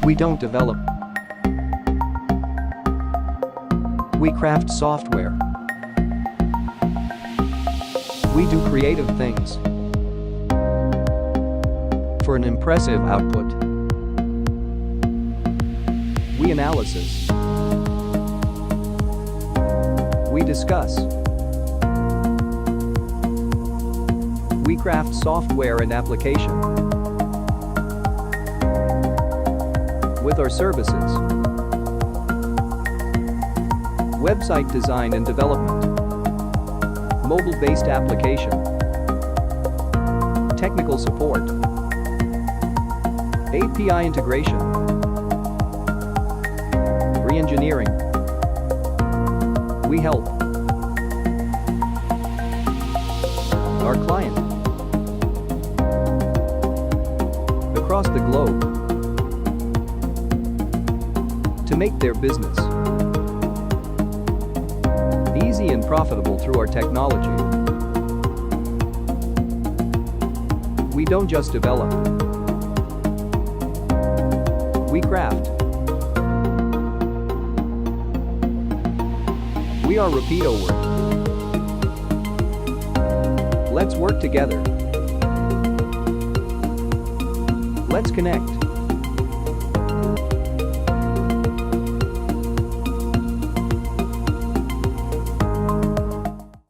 We don't develop. We craft software. We do creative things for an impressive output. We analysis. We discuss. We craft software and application with our services. Website design and development. Mobile-based application. Technical support. API integration. Re-engineering. We help our client across the globe to make their business easy and profitable through our technology. We don't just develop. We craft. We are Rapido Work. Let's work together. Let's connect.